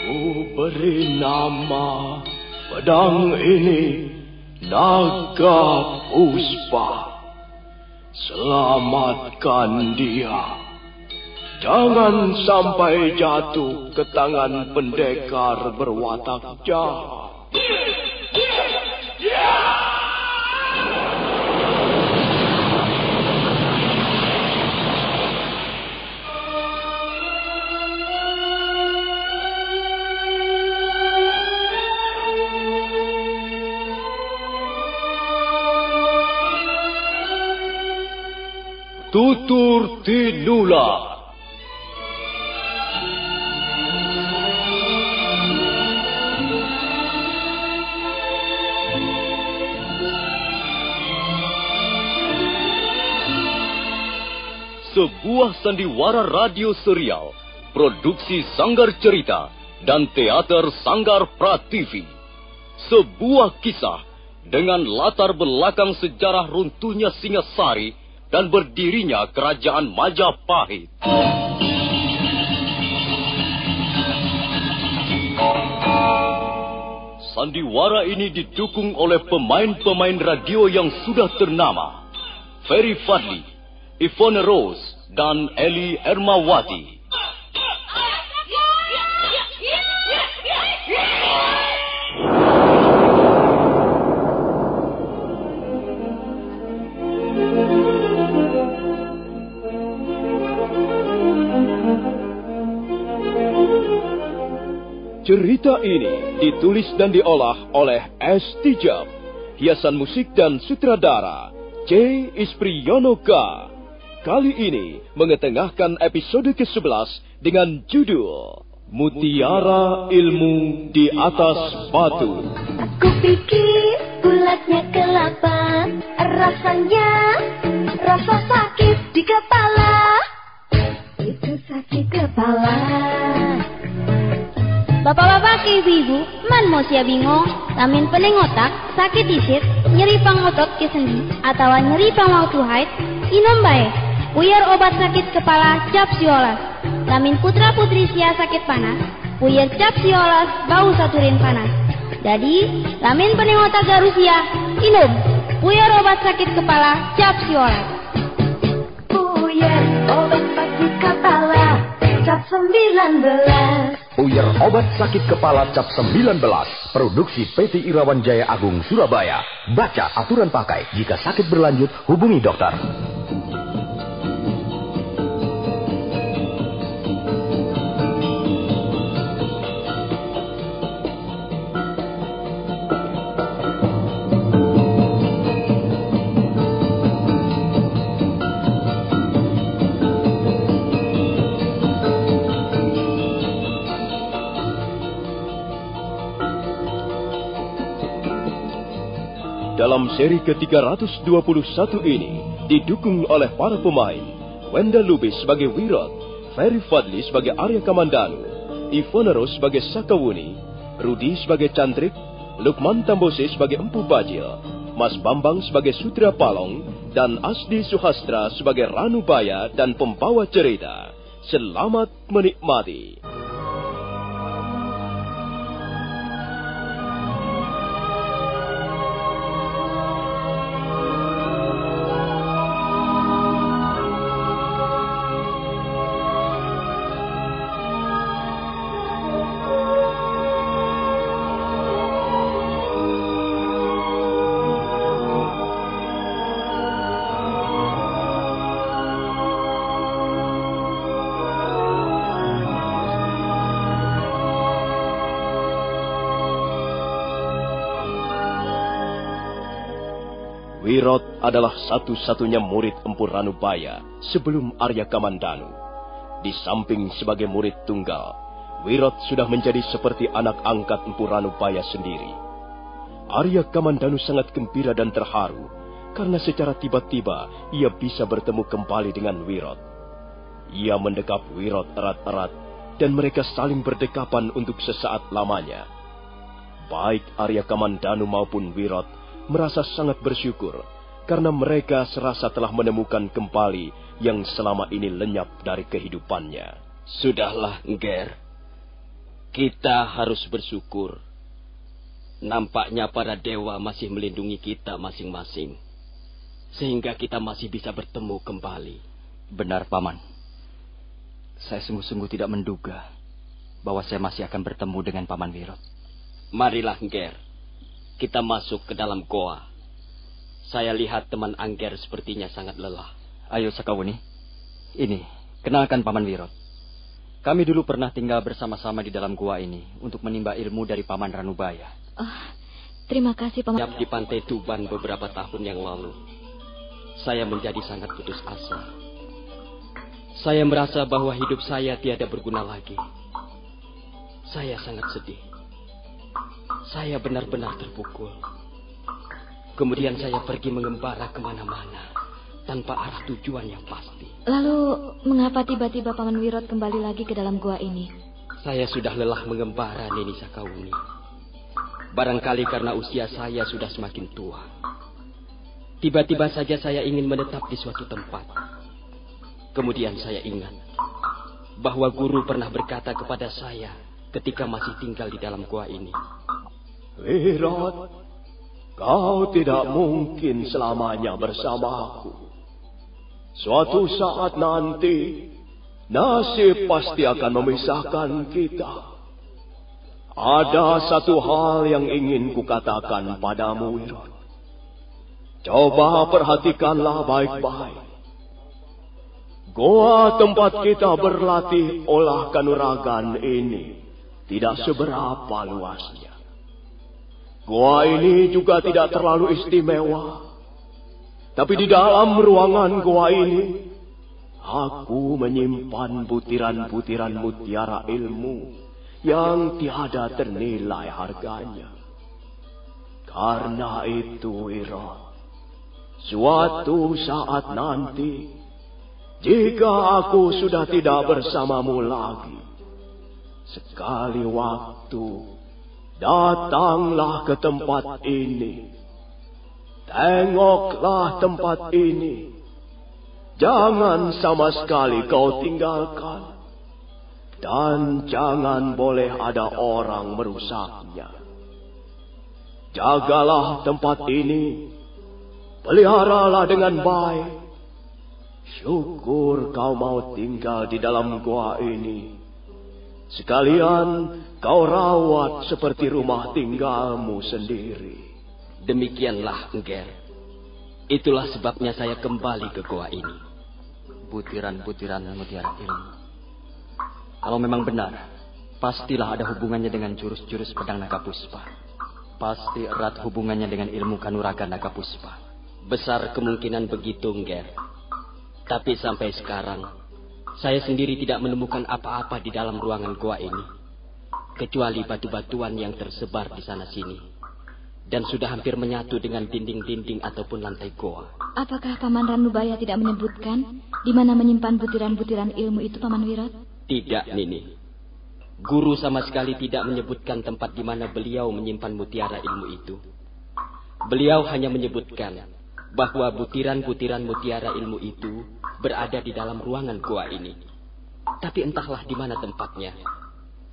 Ku beri nama pedang ini Naga Puspa. Selamatkan dia. Jangan sampai jatuh ke tangan pendekar berwatak jahat. Tutur Tinula. Sebuah sandiwara radio serial, produksi Sanggar Cerita dan Teater Sanggar Prativi. Sebuah kisah dengan latar belakang sejarah runtuhnya Singasari dan berdirinya Kerajaan Majapahit. Sandiwara ini didukung oleh pemain-pemain radio yang sudah ternama. Ferry Fadli, Ivone Rose, dan Eli Ermawati. Cerita ini ditulis dan diolah oleh S. Tijab, hiasan musik dan sutradara C. Ispriyonoka. Kali ini mengetengahkan episode ke-11 dengan judul Mutiara Ilmu di Atas Batu. Aku pikir bulatnya kelapa, rasanya rasa sakit di kepala. Itu sakit kepala. Bapak-bapak, ibu-ibu, man mau sia bingung, lamin pening otak, sakit disit, nyeri pang otot ke sendi, atau nyeri pang waktu haid, inom bae. Puyer obat sakit kepala cap siolas. Lamin putra putri sia sakit panas, puyer cap siolas bau saturin panas. Jadi, lamin pening otak garusia, inom. Puyer obat sakit kepala cap siolas. Puyer obat sakit kepala cap 19. Puyer obat sakit kepala cap 19. Produksi PT Irawan Jaya Agung Surabaya. Baca aturan pakai. Jika sakit berlanjut, hubungi dokter. Dalam seri ke-321 ini didukung oleh para pemain Wenda Lubis sebagai Wirot, Ferry Fadli sebagai Arya Kamandanu, Ivone Rose sebagai Sakawuni, Rudi sebagai Cantrik, Lukman Tambose sebagai Empu Bajil, Mas Bambang sebagai Sutra Palong, dan Asdi Suhastra sebagai Ranubaya dan pembawa cerita. Selamat menikmati. Wirot adalah satu-satunya murid Empu Ranubaya sebelum Arya Kamandanu. Di samping sebagai murid tunggal, Wirot sudah menjadi seperti anak angkat Empu Ranubaya sendiri. Arya Kamandanu sangat gembira dan terharu karena secara tiba-tiba ia bisa bertemu kembali dengan Wirot. Ia mendekap Wirot erat-erat dan mereka saling berdekapan untuk sesaat lamanya. Baik Arya Kamandanu maupun Wirot merasa sangat bersyukur karena mereka serasa telah menemukan kembali yang selama ini lenyap dari kehidupannya. Sudahlah, Ngger. Kita harus bersyukur. Nampaknya para dewa masih melindungi kita masing-masing. Sehingga kita masih bisa bertemu kembali. Benar, Paman. Saya sungguh-sungguh tidak menduga bahwa saya masih akan bertemu dengan Paman Wirot. Marilah, Ngger. Kita masuk ke dalam goa. Saya lihat teman Angger sepertinya sangat lelah. Ayo, Sakawuni. Ini, kenalkan Paman Wirot. Kami dulu pernah tinggal bersama-sama di dalam gua ini untuk menimba ilmu dari Paman Ranubaya. Oh, terima kasih, Paman. Di Pantai Tuban beberapa tahun yang lalu, saya menjadi sangat putus asa. Saya merasa bahwa hidup saya tiada berguna lagi. Saya sangat sedih. Saya benar-benar terpukul. Kemudian saya pergi mengembara kemana-mana tanpa arah tujuan yang pasti. Lalu, mengapa tiba-tiba Paman Wirot kembali lagi ke dalam gua ini? Saya sudah lelah mengembara, Nini Sakawuni. Barangkali karena usia saya sudah semakin tua. Tiba-tiba saja saya ingin menetap di suatu tempat. Kemudian saya ingat bahwa guru pernah berkata kepada saya ketika masih tinggal di dalam gua ini. Wirot, kau tidak mungkin selamanya bersamaku. Suatu saat nanti, nasib pasti akan memisahkan kita. Ada satu hal yang ingin kukatakan padamu, Wirot. Coba perhatikanlah baik-baik. Goa tempat kita berlatih olah kanuragan ini tidak seberapa luasnya. Goa ini juga tidak terlalu istimewa. Tapi di dalam ruangan goa ini, aku menyimpan butiran-butiran mutiara ilmu yang tiada ternilai harganya. Karena itu, Wirot, suatu saat nanti, jika aku sudah tidak bersamamu lagi, sekali waktu, datanglah ke tempat ini. Tengoklah tempat ini. Jangan sama sekali kau tinggalkan. Dan jangan boleh ada orang merusaknya. Jagalah tempat ini. Peliharalah dengan baik. Syukur kau mau tinggal di dalam gua ini. Sekalian kau rawat seperti rumah tinggalmu sendiri. Demikianlah, Ngger. Itulah sebabnya saya kembali ke goa ini. Butiran-butiran mutiara ilmu. Kalau memang benar, pastilah ada hubungannya dengan jurus-jurus pedang naga puspa. Pasti erat hubungannya dengan ilmu kanuraga naga puspa. Besar kemungkinan begitu, Ngger. Tapi sampai sekarang, saya sendiri tidak menemukan apa-apa di dalam ruangan goa ini. Kecuali batu-batuan yang tersebar di sana-sini. Dan sudah hampir menyatu dengan dinding-dinding ataupun lantai goa. Apakah Paman Ranubaya tidak menyebutkan di mana menyimpan butiran-butiran ilmu itu, Paman Wirot? Tidak, Nini. Guru sama sekali tidak menyebutkan tempat di mana beliau menyimpan mutiara ilmu itu. Beliau hanya menyebutkan bahwa butiran-butiran mutiara ilmu itu berada di dalam ruangan goa ini. Tapi entahlah di mana tempatnya.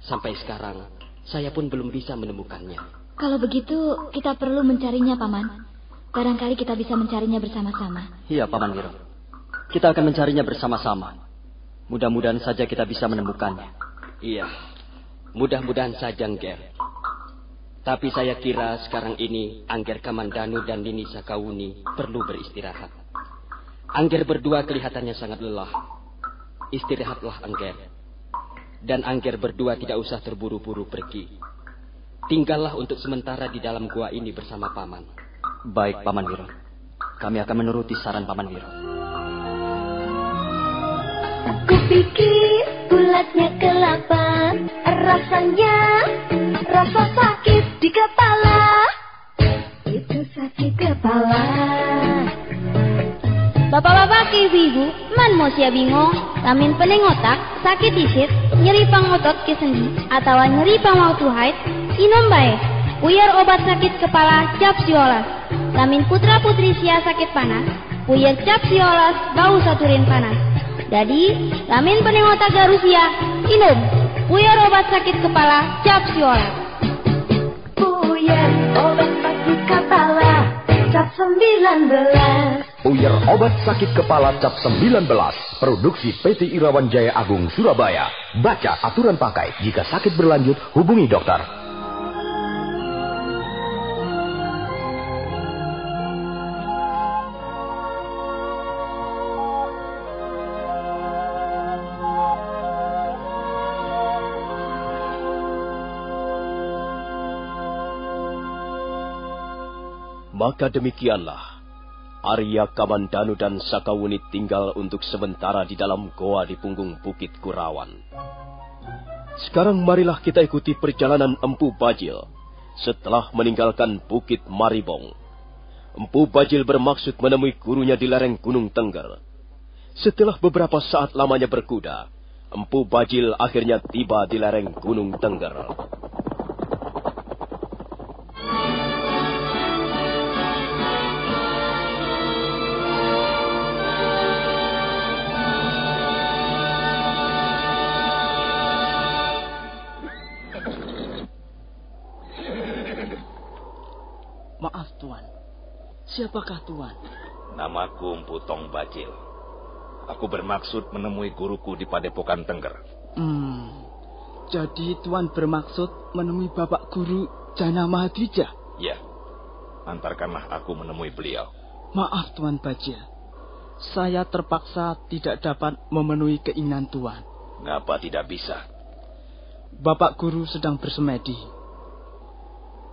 Sampai sekarang, saya pun belum bisa menemukannya. Kalau begitu, kita perlu mencarinya, Paman. Barangkali kita bisa mencarinya bersama-sama. Iya, Paman Wirot. Kita akan mencarinya bersama-sama. Mudah-mudahan saja kita bisa menemukannya. Iya, mudah-mudahan saja, Ngger. Tapi saya kira sekarang ini Angger Kamandanu dan Nini Sakawuni perlu beristirahat. Angger berdua kelihatannya sangat lelah. Istirahatlah, Angger. Dan Angger berdua tidak usah terburu-buru pergi. Tinggallah untuk sementara di dalam gua ini bersama Paman. Baik, Paman Wirot. Kami akan menuruti saran Paman Wirot. Kupikir bulatnya kelapa, rasanya rasa sakit di kepala. Itu sakit kepala. Bapak-bapak, ibu-ibu, man mau sia bingung, lamin pening otak, sakit isit, nyeri pangotot ke sendi, atau nyeri pangwau tuhait, inom bae. Puyer obat sakit kepala cap siolas. Lamin putra-putri sia sakit panas, puyer cap siolas bau saturin panas. Jadi, lamin pening otak garusia, inom. Buyar obat sakit kepala cap siolet. Buyar obat sakit kepala cap 19. Buyar obat sakit kepala cap 19. Produksi PT Irawan Jaya Agung Surabaya. Baca aturan pakai. Jika sakit berlanjut, hubungi dokter. Maka demikianlah, Arya Kamandanu dan Sakawuni tinggal untuk sementara di dalam goa di punggung Bukit Kurawan. Sekarang marilah kita ikuti perjalanan Empu Bajil setelah meninggalkan Bukit Maribong. Empu Bajil bermaksud menemui gurunya di lereng Gunung Tengger. Setelah beberapa saat lamanya berkuda, Empu Bajil akhirnya tiba di lereng Gunung Tengger. Maaf, Tuan. Siapakah Tuan? Namaku Empu Tong Bajil. Aku bermaksud menemui guruku di Padepokan Tengger. Jadi Tuan bermaksud menemui Bapak Guru Jana Mahadwija? Ya, antarkanlah aku menemui beliau. Maaf, Tuan Bajil. Saya terpaksa tidak dapat memenuhi keinginan Tuan. Ngapa tidak bisa? Bapak Guru sedang bersemedi.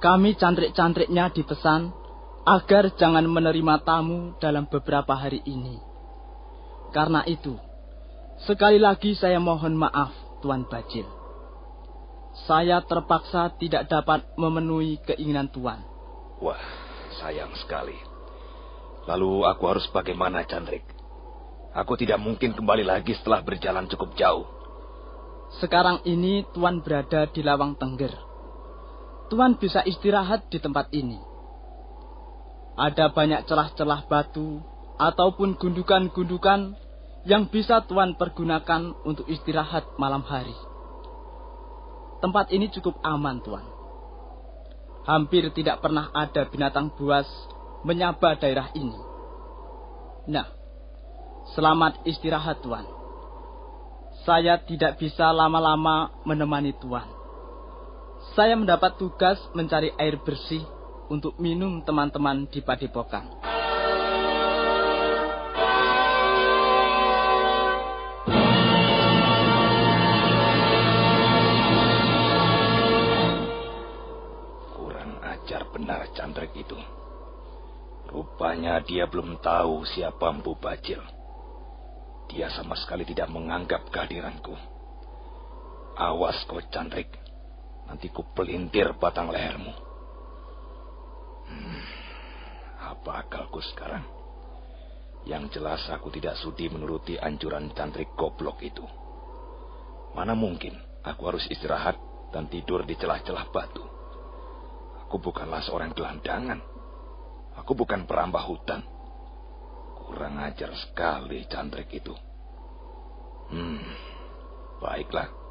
Kami cantrik-cantriknya dipesan agar jangan menerima tamu dalam beberapa hari ini. Karena itu, sekali lagi saya mohon maaf, Tuan Bajil. Saya terpaksa tidak dapat memenuhi keinginan Tuan. Wah, sayang sekali. Lalu aku harus bagaimana, Cantrik? Aku tidak mungkin kembali lagi setelah berjalan cukup jauh. Sekarang ini Tuan berada di Lawang Tengger. Tuan bisa istirahat di tempat ini. Ada banyak celah-celah batu ataupun gundukan-gundukan yang bisa Tuan pergunakan untuk istirahat malam hari. Tempat ini cukup aman, Tuan. Hampir tidak pernah ada binatang buas menyaba daerah ini. Nah, selamat istirahat, Tuan. Saya tidak bisa lama-lama menemani Tuan. Saya mendapat tugas mencari air bersih untuk minum teman-teman di Padepokan. Kurang ajar benar Cantrik itu. Rupanya dia belum tahu siapa Empu Bajil. Dia sama sekali tidak menganggap kehadiranku. Awas kau, Cantrik. Nanti ku pelintir batang lehermu. Apa akalku sekarang? Yang jelas aku tidak sudi menuruti anjuran Cantrik goblok itu. Mana mungkin aku harus istirahat dan tidur di celah-celah batu. Aku bukanlah seorang gelandangan. Aku bukan perambah hutan. Kurang ajar sekali Cantrik itu. Baiklah.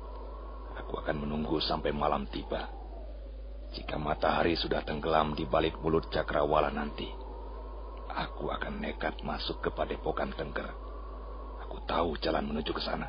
Aku akan menunggu sampai malam tiba. Jika matahari sudah tenggelam di balik mulut cakrawala nanti, aku akan nekat masuk ke Padepokan Tengger. Aku tahu jalan menuju ke sana.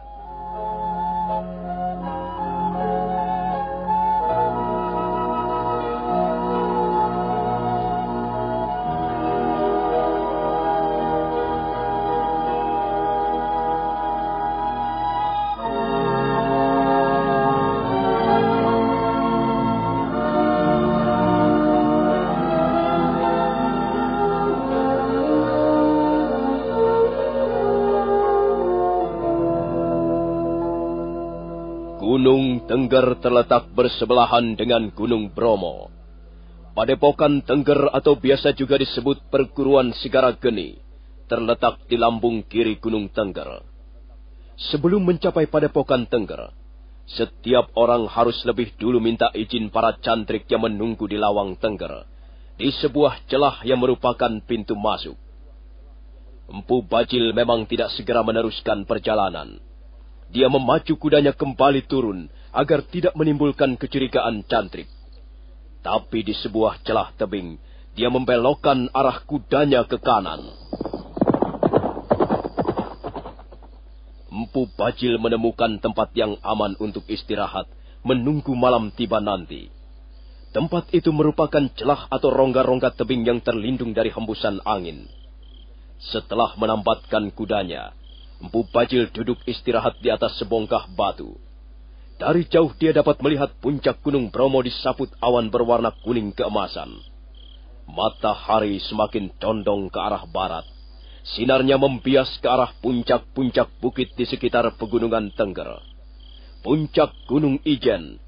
Gunung Tengger terletak bersebelahan dengan Gunung Bromo. Padepokan Tengger atau biasa juga disebut Perguruan Segara Geni terletak di lambung kiri Gunung Tengger. Sebelum mencapai Padepokan Tengger, setiap orang harus lebih dulu minta izin para cantrik yang menunggu di Lawang Tengger, di sebuah celah yang merupakan pintu masuk. Empu Bajil memang tidak segera meneruskan perjalanan. Dia memacu kudanya kembali turun agar tidak menimbulkan kecurigaan Cantrik. Tapi di sebuah celah tebing, dia membelokkan arah kudanya ke kanan. Empu Bajil menemukan tempat yang aman untuk istirahat, menunggu malam tiba nanti. Tempat itu merupakan celah atau rongga-rongga tebing yang terlindung dari hembusan angin. Setelah menambatkan kudanya, Empu Bajil duduk istirahat di atas sebongkah batu. Dari jauh dia dapat melihat puncak Gunung Bromo disaput awan berwarna kuning keemasan. Matahari semakin condong ke arah barat. Sinarnya membias ke arah puncak-puncak bukit di sekitar pegunungan Tengger. Puncak Gunung Ijen,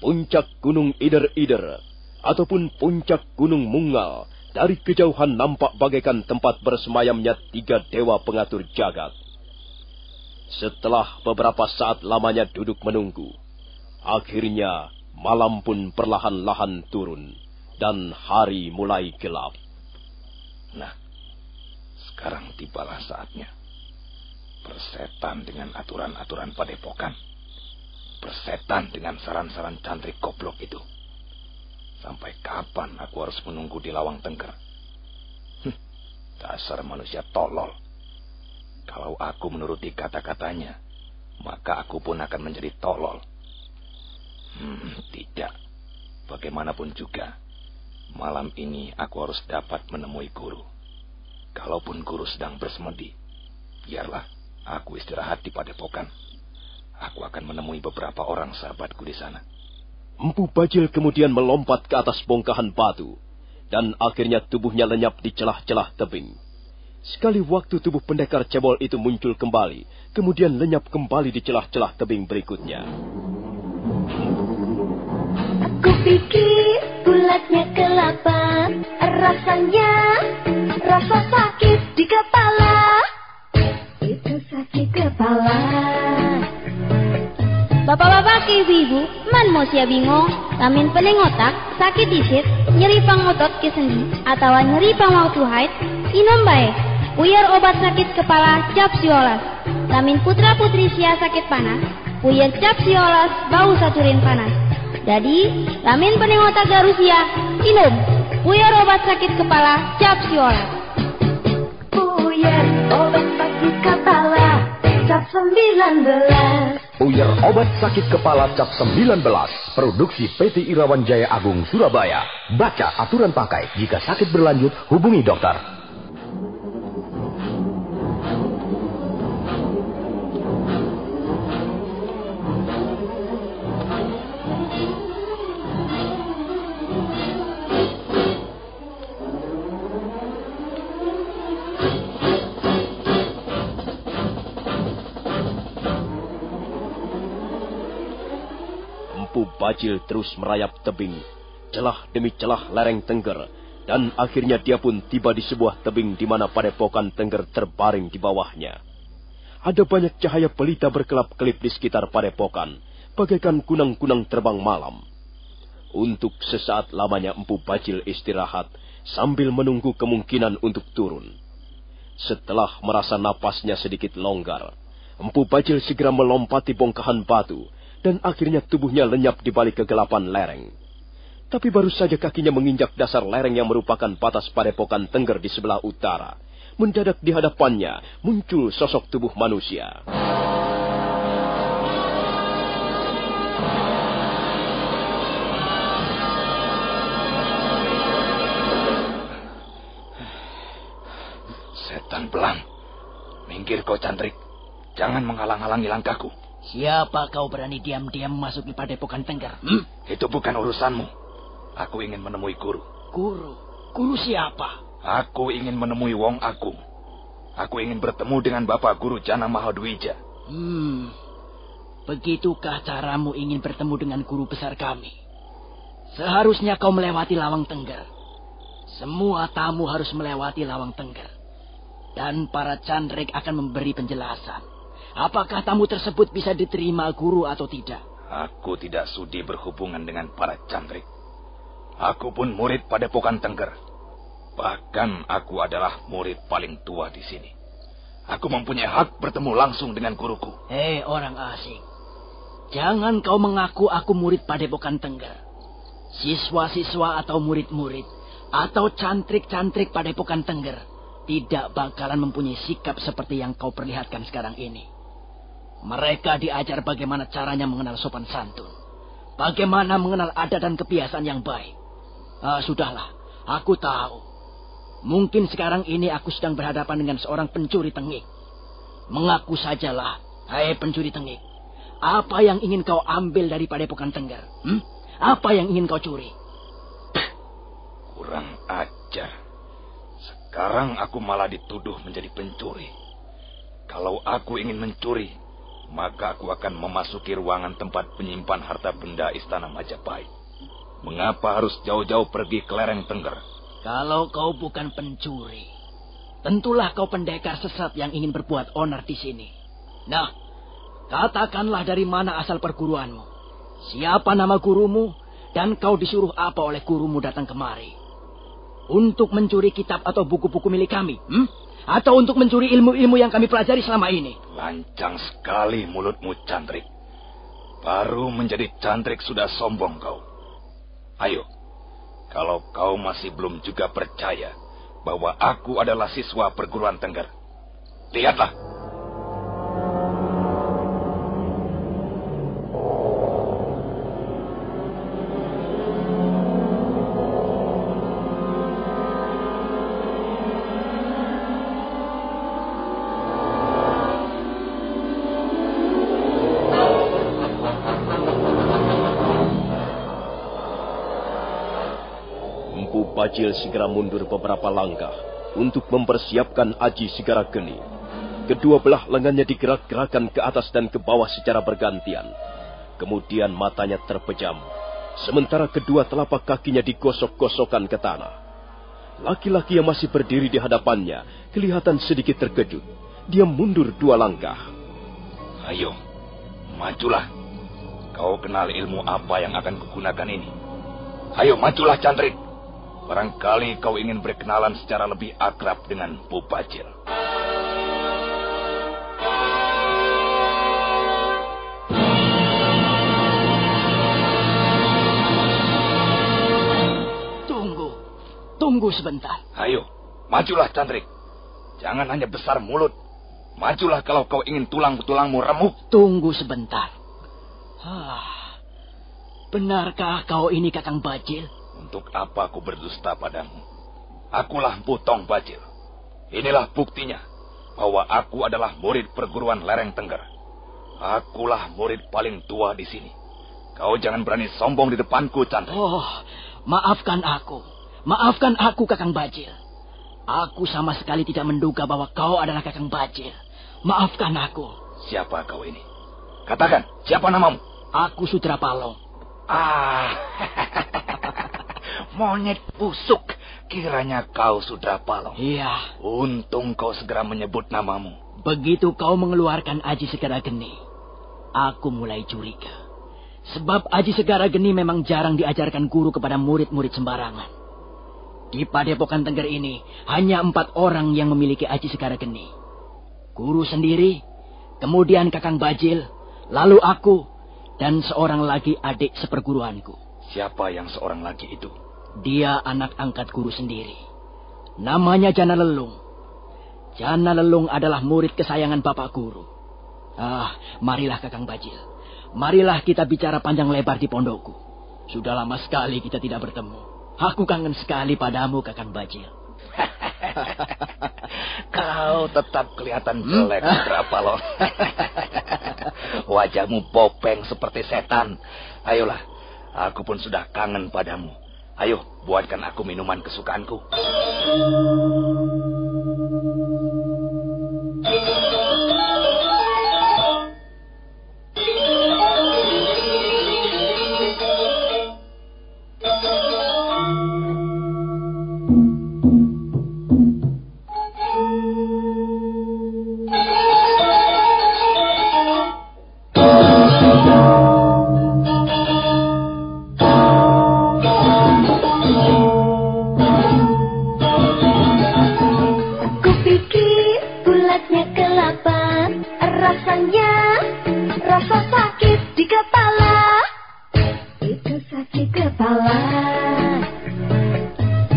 puncak Gunung Ider-Ider, ataupun puncak Gunung Mungal, dari kejauhan nampak bagaikan tempat bersemayamnya 3 dewa pengatur jagat. Setelah beberapa saat lamanya duduk menunggu, akhirnya malam pun perlahan-lahan turun, dan hari mulai gelap. Nah, sekarang tibalah saatnya. Persetan dengan aturan-aturan padepokan. Persetan dengan saran-saran Cantrik goblok itu. Sampai kapan aku harus menunggu di Lawang Tengger? Dasar manusia tolol. Kalau aku menuruti kata-katanya, maka aku pun akan menjadi tolol. Tidak. Bagaimanapun juga, malam ini aku harus dapat menemui guru. Kalaupun guru sedang bersemedi, biarlah aku istirahat di padepokan. Aku akan menemui beberapa orang sahabatku di sana. Empu Bajil kemudian melompat ke atas bongkahan batu, dan akhirnya tubuhnya lenyap di celah-celah tebing. Sekali waktu tubuh pendekar cebol itu muncul kembali, kemudian lenyap kembali di celah-celah tebing berikutnya. Aku pikir bulatnya kelapa, rasanya rasa sakit di kepala. Itu sakit kepala. Bapak-bapak ke ibu-ibu, man mau sia bingung, lamin pening otak, sakit disit, nyeri pangotot ke sendi, atau nyeri pangwaktu haid, inom bae. Puyer obat sakit kepala cap siolas. Lamin putra putri sia sakit panas, puyer cap siolas bau saturin panas. Jadi, lamin pening otak garusia, inom. Puyer obat sakit kepala cap siolas. Puyer obat sakit kepala cap 19. Puyer obat sakit kepala cap 19. Produksi PT Irawan Jaya Agung Surabaya. Baca aturan pakai. Jika sakit berlanjut, hubungi dokter. Bajil terus merayap tebing, celah demi celah lereng Tengger, dan akhirnya dia pun tiba di sebuah tebing di mana padepokan Tengger terbaring di bawahnya. Ada banyak cahaya pelita berkelap-kelip di sekitar padepokan, bagaikan kunang-kunang terbang malam. Untuk sesaat lamanya Empu Bajil istirahat, sambil menunggu kemungkinan untuk turun. Setelah merasa napasnya sedikit longgar, Empu Bajil segera melompati bongkahan batu, dan akhirnya tubuhnya lenyap di balik kegelapan lereng. Tapi baru saja kakinya menginjak dasar lereng yang merupakan batas padepokan Tengger di sebelah utara, mendadak di hadapannya muncul sosok tubuh manusia. Setan belang. Minggir kau, Cantrik. Jangan menghalang-halangi langkahku. Siapa kau berani diam-diam masuk di padepokan Tengger? Itu bukan urusanmu. Aku ingin menemui guru. Guru? Guru siapa? Aku ingin menemui Wong Agung. Aku ingin bertemu dengan Bapak Guru Jana Mahadwija. Begitukah caramu ingin bertemu dengan guru besar kami? Seharusnya kau melewati Lawang Tengger. Semua tamu harus melewati Lawang Tengger. Dan para candrek akan memberi penjelasan. Apakah tamu tersebut bisa diterima guru atau tidak? Aku tidak sudi berhubungan dengan para candrik. Aku pun murid padepokan Tengger. Bahkan aku adalah murid paling tua di sini. Aku mempunyai hak bertemu langsung dengan guruku. Hei orang asing. Jangan kau mengaku aku murid Padepokan Tengger. Siswa-siswa atau murid-murid atau cantrik-cantrik Padepokan Tengger tidak bakalan mempunyai sikap seperti yang kau perlihatkan sekarang ini. Mereka diajar bagaimana caranya mengenal sopan santun. Bagaimana mengenal adat dan kebiasaan yang baik. Sudahlah, aku tahu. Mungkin sekarang ini aku sedang berhadapan dengan seorang pencuri tengik. Mengaku sajalah, hai pencuri tengik. Apa yang ingin kau ambil dari Padepokan Tengger? Apa yang ingin kau curi? Kurang ajar. Sekarang aku malah dituduh menjadi pencuri. Kalau aku ingin mencuri, maka aku akan memasuki ruangan tempat penyimpan harta benda Istana Majapahit. Mengapa harus jauh-jauh pergi ke lereng Tengger? Kalau kau bukan pencuri, tentulah kau pendekar sesat yang ingin berbuat onar di sini. Nah, katakanlah dari mana asal perguruanmu. Siapa nama gurumu dan kau disuruh apa oleh gurumu datang kemari? Untuk mencuri kitab atau buku-buku milik kami? Atau untuk mencuri ilmu-ilmu yang kami pelajari selama ini? Lancang sekali mulutmu, cantrik. Baru menjadi cantrik sudah sombong kau. Ayo, kalau kau masih belum juga percaya bahwa aku adalah siswa perguruan Tengger, lihatlah. Bajil segera mundur beberapa langkah untuk mempersiapkan Aji Segarageni. Kedua belah lengannya digerak-gerakan ke atas dan ke bawah secara bergantian. Kemudian matanya terpejam, sementara kedua telapak kakinya digosok-gosokkan ke tanah. Laki-laki yang masih berdiri di hadapannya kelihatan sedikit terkejut. Dia mundur 2 langkah. Ayo, majulah. Kau kenal ilmu apa yang akan kugunakan ini? Ayo, majulah, cantrik. Barangkali kau ingin berkenalan secara lebih akrab dengan Bu Bajil. Tunggu sebentar. Ayo, majulah, cantrik. Jangan hanya besar mulut. Majulah kalau kau ingin tulang-tulangmu remuk. Tunggu sebentar. Benarkah kau ini Kakang Bajil? Untuk apa aku berdusta padamu? Akulah Putong Bajil. Inilah buktinya bahwa aku adalah murid perguruan lereng Tengger. Akulah murid paling tua di sini. Kau jangan berani sombong di depanku, cantrik. Maafkan aku. Maafkan aku, Kakang Bajil. Aku sama sekali tidak menduga bahwa kau adalah Kakang Bajil. Maafkan aku. Siapa kau ini? Katakan, siapa namamu? Aku Sudra Palong. Monyet busuk, kiranya kau Sudra Palong. Iya. Untung kau segera menyebut namamu. Begitu kau mengeluarkan Aji Segarageni, aku mulai curiga. Sebab Aji Segarageni memang jarang diajarkan guru kepada murid-murid sembarangan. Di Padepokan Tengger ini, hanya 4 orang yang memiliki Aji Segarageni. Guru sendiri, kemudian Kakang Bajil, lalu aku, dan seorang lagi adik seperguruanku. Siapa yang seorang lagi itu? Dia anak angkat guru sendiri. Namanya Jana Lelung. Jana Lelung adalah murid kesayangan bapak guru. Marilah Kakang Bajil. Marilah kita bicara panjang lebar di pondokku. Sudah lama sekali kita tidak bertemu. Aku kangen sekali padamu, Kakang Bajil. Kau tetap kelihatan jelek, Sudra Palong. Wajahmu bopeng seperti setan. Ayolah, aku pun sudah kangen padamu. Ayo, buatkan aku minuman kesukaanku. sakit kepala.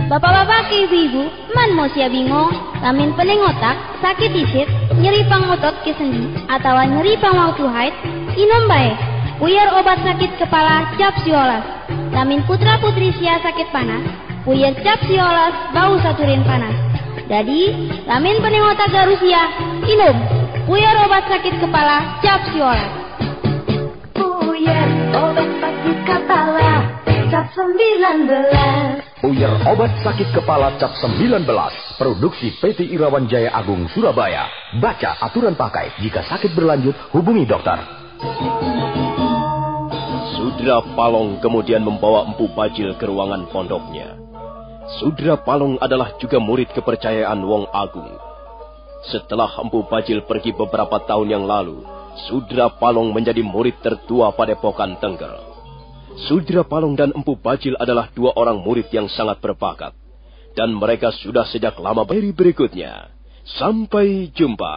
Bapak-bapak ke ibu-ibu, man mosia bingung, lamin pening otak, sakit isit, nyeri pangotot ke sendi, atau nyeri pangwaktu haid, inom bae. Puyer obat sakit kepala cap siolas. Lamin putra putri sia sakit panas, puyer cap siolas bau saturin panas. Jadi, lamin pening otak garusia, inom. Puyer obat sakit kepala cap siolas. Puyer obat sakit kepala cap 19. Puyer obat sakit kepala cap 19. Produksi PT Irawan Jaya Agung Surabaya. Baca aturan pakai. Jika sakit berlanjut, hubungi dokter. Sudra Palong kemudian membawa Empu Bajil ke ruangan pondoknya. Sudra Palong adalah juga murid kepercayaan Wong Agung. Setelah Empu Bajil pergi beberapa tahun yang lalu, Sudra Palong menjadi murid tertua Padepokan Tengger. Sudra Palong dan Empu Bajil adalah dua orang murid yang sangat berbakat. Dan mereka sudah sejak lama. Berikutnya. Sampai jumpa.